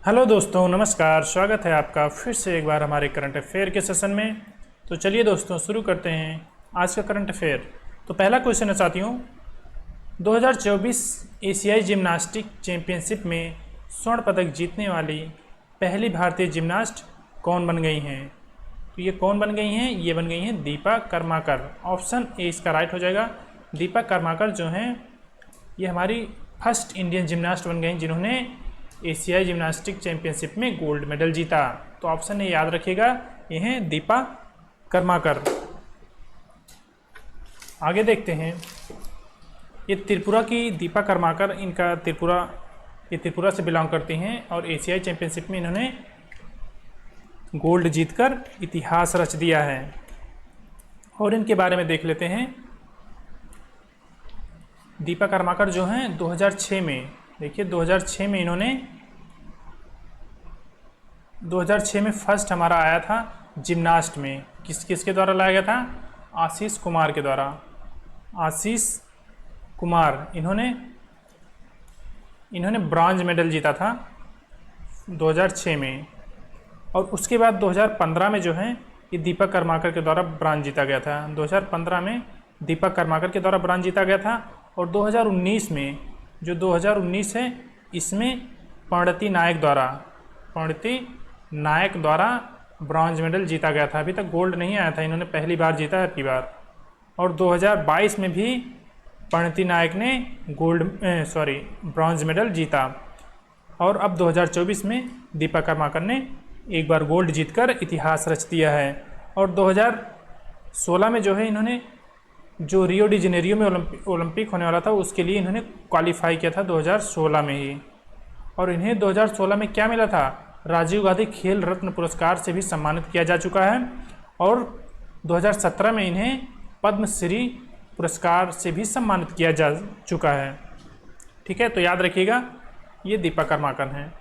Hello दोस्तों, नमस्कार। स्वागत है आपका फिर से एक बार हमारे करंट अफेयर के सेशन में। तो चलिए दोस्तों, शुरू करते हैं आज का करंट अफेयर। तो पहला क्वेश्चन है साथियों, 2024 एशियाई जिम्नास्टिक चैंपियनशिप में स्वर्ण पदक जीतने वाली पहली भारतीय जिम्नास्ट कौन बन गई हैं? तो ये कौन बन गई हैं? ये बन गई हैं दीपा कर्माकर। ऑप्शन ए इसका राइट हो जाएगा। दीपा कर्माकर जो हैं ये हमारी फर्स्ट इंडियन जिम्नास्ट बन गई जिन्होंने एशियाई जिम्नास्टिक चैंपियनशिप में गोल्ड मेडल जीता। तो ऑप्शन ए याद रखिएगा, ये हैं दीपा कर्माकर। आगे देखते हैं, ये त्रिपुरा की दीपा कर्माकर, इनका ये त्रिपुरा से बिलोंग करती हैं और एशियाई चैंपियनशिप में इन्होंने गोल्ड जीतकर इतिहास रच दिया है। और इनके बारे में देख लेते हैं। दीपा कर्माकर जो हैं 2006 में, देखिए 2006 में इन्होंने 2006 में फर्स्ट हमारा आया था जिम्नास्ट में। किसके द्वारा लाया गया था? आशीष कुमार के द्वारा। आशीष कुमार इन्होंने ब्रॉन्ज मेडल जीता था 2006 में। और उसके बाद 2015 में जो है ये दीपा कर्माकर के द्वारा ब्रॉन्ज जीता गया था। 2015 में दीपा कर्माकर के द्वारा ब्रॉन्ज जीता गया था। और 2019 में, जो 2019 है, इसमें परिणति नायक द्वारा ब्रॉन्ज मेडल जीता गया था। अभी तक गोल्ड नहीं आया था, इन्होंने पहली बार जीता है अबकी बार। और 2022 में भी परिणति नायक ने ब्रॉन्ज मेडल जीता। और अब 2024 में दीपा कर्माकर ने एक बार गोल्ड जीतकर इतिहास रच दिया है। और 2016 में जो है इन्होंने, जो रियो डी जेनेरियो में ओलंपिक होने वाला था, उसके लिए इन्होंने क्वालिफाई किया था 2016 में ही। और इन्हें 2016 में क्या मिला था? राजीव गांधी खेल रत्न पुरस्कार से भी सम्मानित किया जा चुका है। और 2017 में इन्हें पद्मश्री पुरस्कार से भी सम्मानित किया जा चुका है। ठीक है, तो याद रखिएगा, ये दीपा कर्माकर हैं।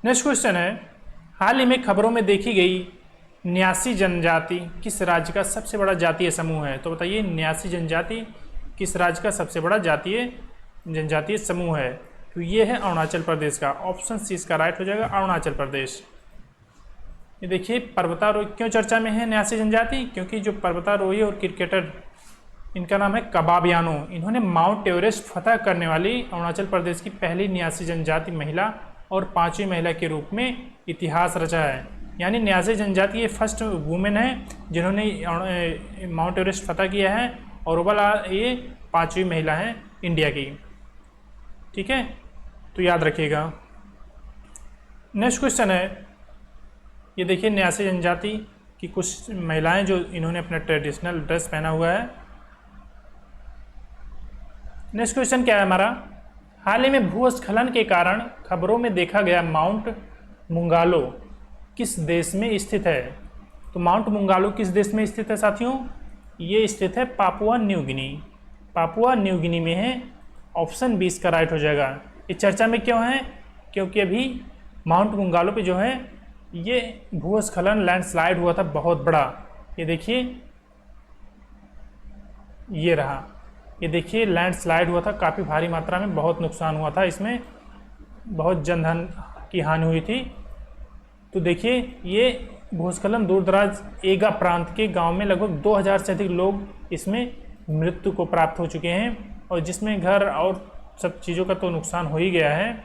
नेक्स्ट क्वेश्चन है, हाल ही में खबरों में देखी गई न्यासी जनजाति किस राज्य का सबसे बड़ा जातीय समूह है? तो बताइए, न्यासी जनजाति किस राज्य का सबसे बड़ा जनजातीय समूह है? तो ये है अरुणाचल प्रदेश का। ऑप्शन सी इसका राइट हो जाएगा, अरुणाचल प्रदेश। ये देखिए, पर्वतारोही क्यों चर्चा में है न्यासी जनजाति? क्योंकि जो पर्वतारोही और क्रिकेटर, इनका नाम है कबाब यानो। इन्होंने माउंट एवरेस्ट फतह करने वाली अरुणाचल प्रदेश की पहली न्यासी जनजाति महिला और 5वीं महिला के रूप में इतिहास रचा है। यानी न्यासी जनजाति ये फर्स्ट वुमेन है जिन्होंने माउंट एवरेस्ट फतह किया है, और ये 5वीं महिला है इंडिया की। ठीक है, तो याद रखिएगा। नेक्स्ट क्वेश्चन है, ये देखिए न्यासी जनजाति की कुछ महिलाएं जो इन्होंने अपना ट्रेडिशनल ड्रेस पहना हुआ है। नेक्स्ट क्वेश्चन क्या है हमारा, हाल ही में भूस्खलन के कारण खबरों में देखा गया माउंट मुंगालो किस देश में स्थित है? तो माउंट मुंगालो किस देश में स्थित है साथियों? ये स्थित है Papua New Guinea. Papua New Guinea में है। ऑप्शन 20 का राइट हो जाएगा। ये चर्चा में क्यों है? क्योंकि अभी माउंट मुंगालो पे जो है ये भूस्खलन, लैंडस्लाइड हुआ था बहुत बड़ा। ये देखिए, ये रहा, ये देखिए लैंडस्लाइड हुआ था, काफ़ी भारी मात्रा में बहुत नुकसान हुआ था, इसमें बहुत जनधन की हानि हुई थी। तो देखिए, ये भूस्खलन दूर दराज एगा प्रांत के गांव में लगभग 2000 से अधिक लोग इसमें मृत्यु को प्राप्त हो चुके हैं, और जिसमें घर और सब चीज़ों का तो नुकसान हो ही गया है।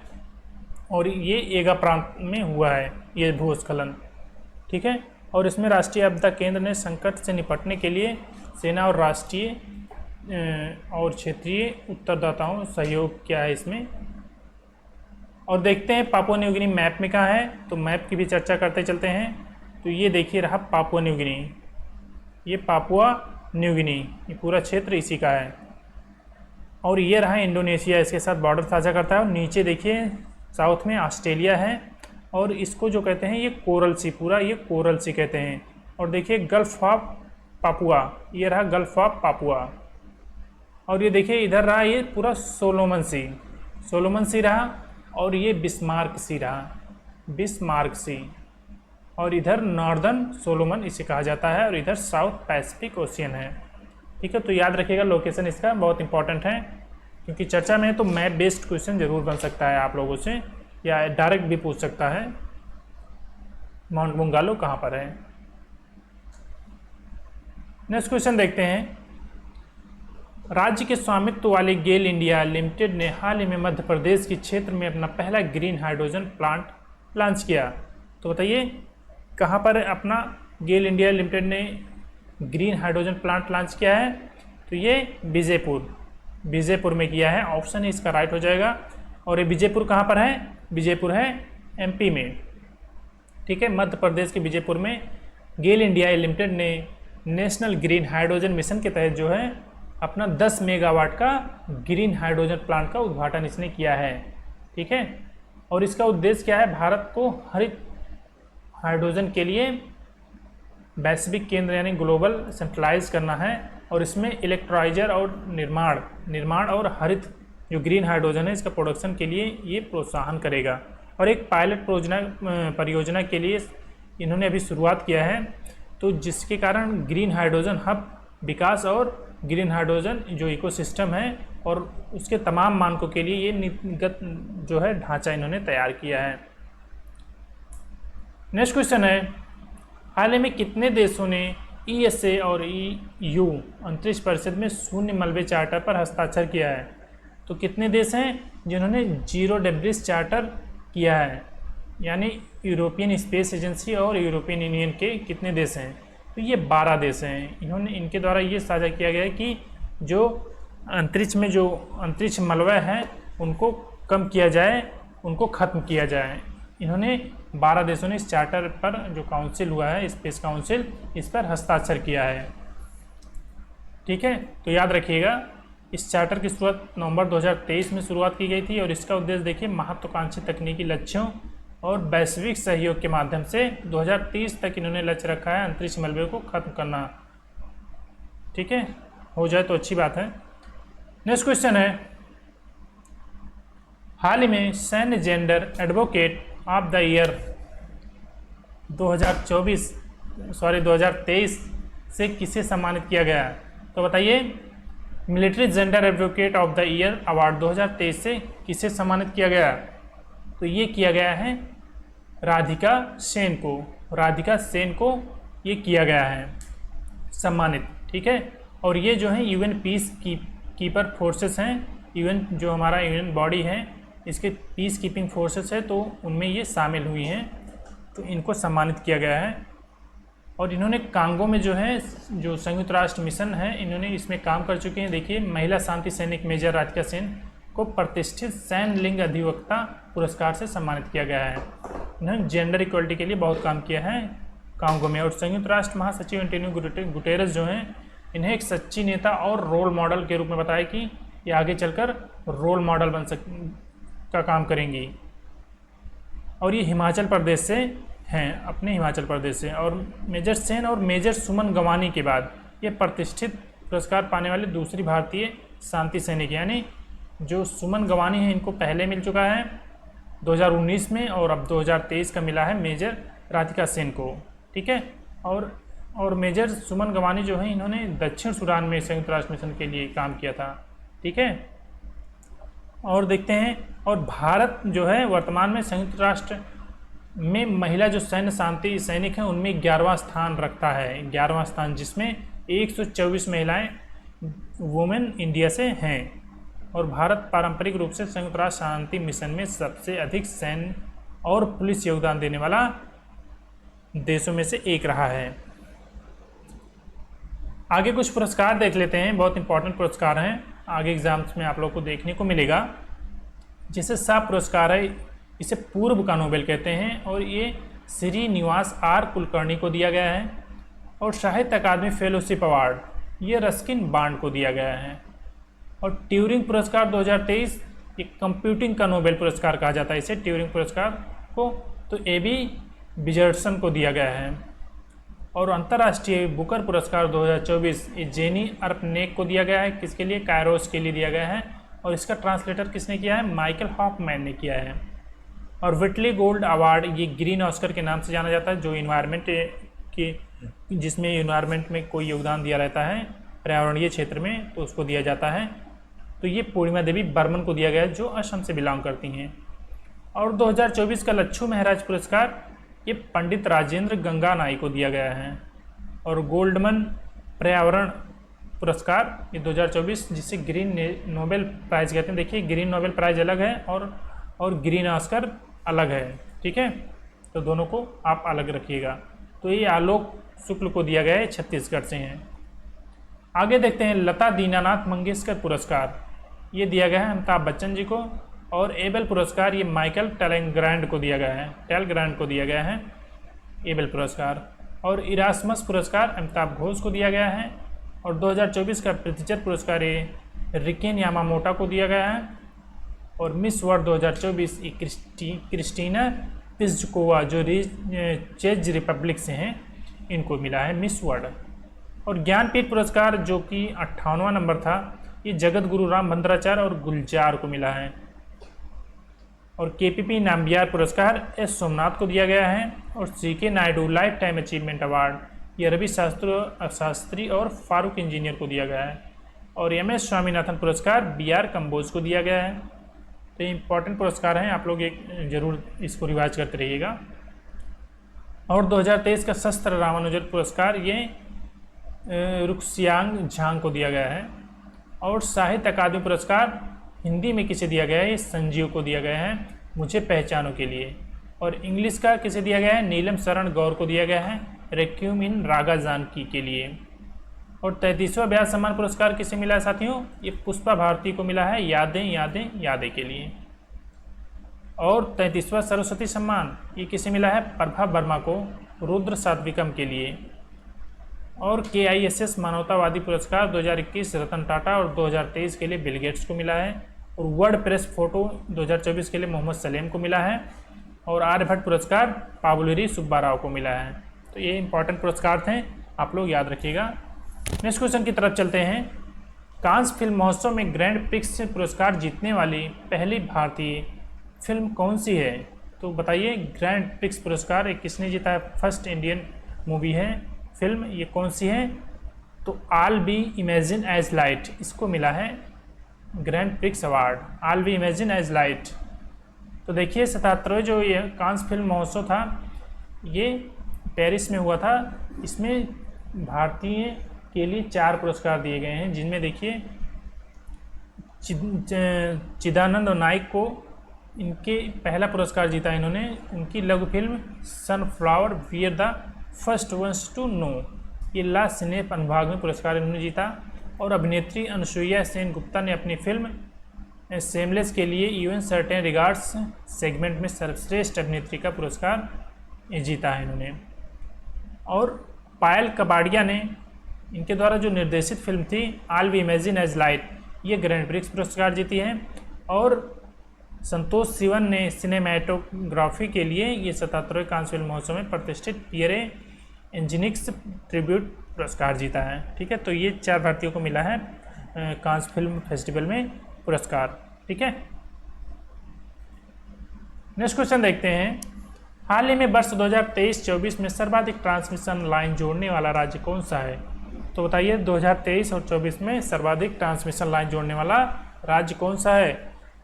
और ये एगा प्रांत में हुआ है ये भूस्खलन। ठीक है, और इसमें राष्ट्रीय आपदा केंद्र ने संकट से निपटने के लिए सेना और राष्ट्रीय और क्षेत्रीय उत्तरदाताओं सहयोग किया है इसमें। और देखते हैं पापुआ न्यू गिनी मैप में कहाँ है, तो मैप की भी चर्चा करते चलते हैं। तो ये देखिए रहा पापुआ न्यू गिनी, ये पापुआ न्यू गिनी, ये पूरा क्षेत्र इसी का है। और ये रहा इंडोनेशिया, इसके साथ बॉर्डर साझा करता है। और नीचे देखिए साउथ में ऑस्ट्रेलिया है, और इसको जो कहते हैं ये कोरल सी, पूरा ये कोरल सी कहते हैं। और देखिए गल्फ ऑफ पापुआ, ये रहा गल्फ ऑफ पापुआ। और ये देखिए इधर रहा ये पूरा सोलोमन सी रहा, और ये बिस्मार्क सी रहा, बिस्मार्क सी। और इधर नॉर्दर्न सोलोमन इसे कहा जाता है, और इधर साउथ पैसिफिक ओशियन है। ठीक है, तो याद रखिएगा लोकेशन इसका बहुत इंपॉर्टेंट है, क्योंकि चर्चा में तो मैप बेस्ड क्वेश्चन जरूर बन सकता है आप लोगों से, या डायरेक्ट भी पूछ सकता है, माउंट बुंगालो कहाँ पर है। नेक्स्ट क्वेश्चन देखते हैं। राज्य के स्वामित्व वाली गेल इंडिया लिमिटेड ने हाल ही में मध्य प्रदेश के क्षेत्र में अपना पहला ग्रीन हाइड्रोजन प्लांट लॉन्च किया। तो बताइए कहाँ पर अपना गेल इंडिया लिमिटेड ने ग्रीन हाइड्रोजन प्लांट लॉन्च किया है। तो ये विजयपुर में किया है, ऑप्शन ही इसका राइट हो जाएगा। और ये विजयपुर कहाँ पर है, विजयपुर है एमपी में, ठीक है। मध्य प्रदेश के विजयपुर में गेल इंडिया लिमिटेड ने नेशनल ग्रीन हाइड्रोजन मिशन के तहत जो है अपना 10 मेगावाट का ग्रीन हाइड्रोजन प्लांट का उद्घाटन इसने किया है, ठीक है। और इसका उद्देश्य क्या है, भारत को हरित हाइड्रोजन के लिए वैश्विक केंद्र यानी ग्लोबल सेंट्रलाइज करना है। और इसमें इलेक्ट्रोलाइजर और निर्माण और हरित जो ग्रीन हाइड्रोजन है इसका प्रोडक्शन के लिए ये प्रोत्साहन करेगा। और एक पायलट परियोजना के लिए इन्होंने अभी शुरुआत किया है, तो जिसके कारण ग्रीन हाइड्रोजन हब विकास और ग्रीन हाइड्रोजन जो इकोसिस्टम है और उसके तमाम मानकों के लिए ये नीतिगत जो है ढांचा इन्होंने तैयार किया है। नेक्स्ट क्वेश्चन है, हाल ही में कितने देशों ने ESA और EU अंतरिक्ष परिषद में शून्य मलबे चार्टर पर हस्ताक्षर किया है। तो कितने देश हैं जिन्होंने जीरो डेब्रिस चार्टर किया है, यानी यूरोपियन स्पेस एजेंसी और यूरोपियन यूनियन के कितने देश हैं। तो ये 12 देश हैं। इन्होंने इनके द्वारा ये साझा किया गया है कि जो अंतरिक्ष में जो अंतरिक्ष मलबा है उनको कम किया जाए, उनको ख़त्म किया जाए। इन्होंने 12 देशों ने इस चार्टर पर जो काउंसिल हुआ है, स्पेस काउंसिल, इस पर हस्ताक्षर किया है, ठीक है। तो याद रखिएगा इस चार्टर की शुरुआत नवंबर 2023 में शुरुआत की गई थी और इसका उद्देश्य देखिए महत्वाकांक्षी तकनीकी लक्ष्यों और वैश्विक सहयोग के माध्यम से 2030 तक इन्होंने लक्ष्य रखा है अंतरिक्ष मलबे को खत्म करना, ठीक है। हो जाए तो अच्छी बात है। नेक्स्ट क्वेश्चन है, हाल ही में सैन्य gender advocate of the year 2023 से किसे सम्मानित किया गया। तो बताइए military gender advocate of the year award 2023 से किसे सम्मानित किया गया। तो ये किया गया है राधिका सेन को ये किया गया है सम्मानित, ठीक है। और ये जो है UN पीस कीपर फोर्सेस हैं, UN जो हमारा UN बॉडी है इसके पीस कीपिंग फोर्सेस है, तो उनमें ये शामिल हुई हैं, तो इनको सम्मानित किया गया है। और इन्होंने कांगो में जो है जो संयुक्त राष्ट्र मिशन है इन्होंने इसमें काम कर चुके हैं। देखिए महिला शांति सैनिक मेजर राधिका सेन को प्रतिष्ठित सैन्य लिंग अधिवक्ता पुरस्कार से सम्मानित किया गया है। इन्होंने जेंडर इक्वलिटी के लिए बहुत काम किया है कांगो में। और संयुक्त राष्ट्र महासचिव एंटोनियो गुटेरेस जो हैं इन्हें एक सच्ची नेता और रोल मॉडल के रूप में बताया कि ये आगे चलकर रोल मॉडल का काम करेंगी। और ये हिमाचल प्रदेश से हैं, अपने हिमाचल प्रदेश से। और मेजर सेन और मेजर सुमन गवानी के बाद ये प्रतिष्ठित पुरस्कार पाने वाले दूसरी भारतीय शांति सैनिक, यानी जो सुमन गवानी है इनको पहले मिल चुका है 2019 में और अब 2023 का मिला है मेजर राधिका सेन को, ठीक है। और मेजर सुमन गवानी जो है इन्होंने दक्षिण सूडान में संयुक्त राष्ट्र मिशन के लिए काम किया था, ठीक है। और देखते हैं, और भारत जो है वर्तमान में संयुक्त राष्ट्र में महिला जो सैन्य शांति सैनिक हैं उनमें 11वां स्थान रखता है, 11वां स्थान, जिसमें 124 महिलाएं वुमेन इंडिया से हैं। और भारत पारंपरिक रूप से संयुक्त राष्ट्र शांति मिशन में सबसे अधिक सैन्य और पुलिस योगदान देने वाला देशों में से एक रहा है। आगे कुछ पुरस्कार देख लेते हैं, बहुत इंपॉर्टेंट पुरस्कार हैं, आगे एग्जाम्स में आप लोग को देखने को मिलेगा। जैसे साफ पुरस्कार है, इसे पूर्व का नोबेल कहते हैं और ये श्रीनिवास R कुलकर्णी को दिया गया है। और साहित्य अकादमी फेलोशिप अवार्ड ये रस्किन बांड को दिया गया है। और ट्यूरिंग पुरस्कार 2023 ये कंप्यूटिंग का नोबेल पुरस्कार कहा जाता है इसे, ट्यूरिंग पुरस्कार को, तो AB बिजर्सन को दिया गया है। और अंतर्राष्ट्रीय बुकर पुरस्कार 2024 ये जेनी अर्पनेक को दिया गया है, किसके लिए, कायरोस के लिए दिया गया है। और इसका ट्रांसलेटर किसने किया है, माइकल हॉफमैन ने किया है। और विटली गोल्ड अवार्ड ये ग्रीन ऑस्कर के नाम से जाना जाता है, जो इन्वायरमेंट के जिसमें इन्वायरमेंट में कोई योगदान दिया रहता है पर्यावरणीय क्षेत्र में, तो उसको दिया जाता है। तो ये पूर्णिमा देवी बर्मन को दिया गया है जो असम से बिलोंग करती हैं। और 2024 का लच्छू महराज पुरस्कार ये पंडित राजेंद्र गंगानाई को दिया गया है। और गोल्डमन पर्यावरण पुरस्कार ये 2024, जिसे ग्रीन नोबेल प्राइज़ कहते हैं। देखिए, ग्रीन नोबेल प्राइज़ अलग है और ग्रीन ऑस्कर अलग है, ठीक है, तो दोनों को आप अलग रखिएगा। तो ये आलोक शुक्ल को दिया गया है, छत्तीसगढ़ से हैं। आगे देखते हैं लता दीनानाथ मंगेशकर पुरस्कार, ये दिया गया है अमिताभ बच्चन जी को। और एबल पुरस्कार ये माइकल टेलग्रैंड को दिया गया है एबल पुरस्कार। और इरास्मस पुरस्कार अमिताभ घोष को दिया गया है। और 2024 का प्रित्जर पुरस्कार ये रिकेन यामामोटा को दिया गया है। और मिस वर्ल्ड 2024 ये क्रिस्टीना पिज़्कोवा जो चेक रिपब्लिक से हैं, इनको मिला है मिस वर्ल्ड। और ज्ञानपीठ पुरस्कार जो कि 58वां नंबर था, ये जगत गुरु राम भद्राचार्य और गुलजार को मिला है। और केपीपी नाम्बियार पुरस्कार एस सोमनाथ को दिया गया है। और CK Naidu lifetime achievement award ये रवि शास्त्री और फारूक इंजीनियर को दिया गया है। और एमएस स्वामीनाथन पुरस्कार बीआर कंबोज को दिया गया है। तो ये इंपॉर्टेंट पुरस्कार हैं, आप लोग एक जरूर इसको रिवाइज करते रहिएगा। और 2023 का शस्त्र रामानुजन पुरस्कार ये रुक्सियांग झांग को दिया गया है। और साहित्य अकादमी पुरस्कार हिंदी में किसे दिया गया है, ये संजीव को दिया गया है मुझे पहचानों के लिए। और इंग्लिश का किसे दिया गया है, नीलम शरण गौर को दिया गया है रेक्यूम इन रागा जानकी के लिए। और 33वां व्यास सम्मान पुरस्कार किसे मिला है साथियों, ये पुष्पा भारती को मिला है यादें यादें यादें के लिए। और 33वां सरस्वती सम्मान ये किसे मिला है, प्रभा वर्मा को रुद्र सात्विकम के लिए। और KISS मानवतावादी पुरस्कार 2021 रतन टाटा और 2023 के लिए बिल गेट्स को मिला है। और वर्ल्ड प्रेस फोटो 2024 के लिए मोहम्मद सलेम को मिला है। और आर्यभट्ट पुरस्कार पावलुरी सुब्बाराव को मिला है। तो ये इंपॉर्टेंट पुरस्कार थे, आप लोग याद रखिएगा। नेक्स्ट क्वेश्चन की तरफ चलते हैं। कांस फिल्म महोत्सव में ग्रैंड प्रिक्स पुरस्कार जीतने वाली पहली भारतीय फिल्म कौन सी है, तो बताइए ग्रैंड प्रिक्स पुरस्कार किसने जीता है। फर्स्ट इंडियन मूवी है फिल्म, ये कौन सी है, तो आल बी इमेजिन एज लाइट, इसको मिला है ग्रैंड प्रिक्स अवार्ड, आल बी इमेजिन एज लाइट। तो देखिए 77वां जो ये कांस फिल्म महोत्सव था, ये पेरिस में हुआ था। इसमें भारतीय के लिए 4 पुरस्कार दिए गए हैं, जिनमें देखिए चिदानंद और नाइक को इनके पहला पुरस्कार जीता इन्होंने, उनकी लघु film sunflower we are the first ones to know, ये ला सिने अनुभाग में पुरस्कार इन्होंने जीता। और अभिनेत्री अनुसुईया सेन गुप्ता ने अपनी फिल्म सेमलेस के लिए यूएन सर्टेन रिगार्ड्स सेगमेंट में सर्वश्रेष्ठ अभिनेत्री का पुरस्कार जीता है इन्होंने। और पायल कबाड़िया ने इनके द्वारा जो निर्देशित फिल्म थी आल वी इमेजिन एज लाइट, ये ग्रैंड प्रिक्स पुरस्कार जीती है। और संतोष सिवन ने सिनेमेटोग्राफी के लिए ये 77वें कांस फिल्म महोत्सव में प्रतिष्ठित पियरे इंजीनिक्स ट्रिब्यूट पुरस्कार जीता है। ठीक है, तो ये 4 भारतीयों को मिला है कांस फिल्म फेस्टिवल में पुरस्कार। ठीक है, नेक्स्ट क्वेश्चन देखते हैं। हाल ही में वर्ष 2023-24 में सर्वाधिक ट्रांसमिशन लाइन जोड़ने वाला राज्य कौन सा है, तो बताइए 2023 और 24 में सर्वाधिक ट्रांसमिशन लाइन जोड़ने वाला राज्य कौन सा है।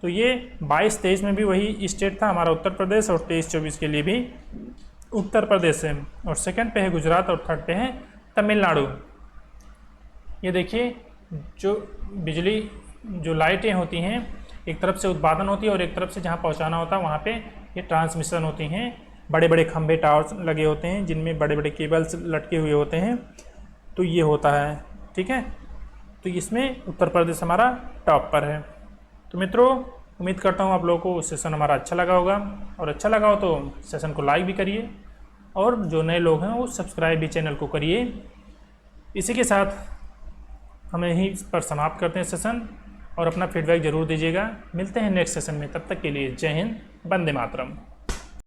तो ये 22-23 में भी वही स्टेट था हमारा उत्तर प्रदेश, और 23-24 के लिए भी उत्तर प्रदेश है। और सेकंड पे है गुजरात और थर्ड पे है तमिलनाडु। ये देखिए जो बिजली जो लाइटें होती हैं, एक तरफ से उत्पादन होती है और एक तरफ से जहाँ पहुँचाना होता है वहाँ पे ये ट्रांसमिशन होती हैं। बड़े बड़े खंभे टावर्स लगे होते हैं जिनमें बड़े बड़े केबल्स लटके हुए होते हैं, तो ये होता है। ठीक है, तो इसमें उत्तर प्रदेश हमारा टॉप पर है। तो मित्रों, उम्मीद करता हूँ आप लोगों को सेशन हमारा अच्छा लगा होगा, और अच्छा लगा हो तो सेशन को लाइक भी करिए, और जो नए लोग हैं वो सब्सक्राइब भी चैनल को करिए। इसी के साथ हम यहीं पर समाप्त करते हैं सेशन, और अपना फीडबैक ज़रूर दीजिएगा। मिलते हैं नेक्स्ट सेशन में, तब तक के लिए जय हिंद, वंदे मातरम।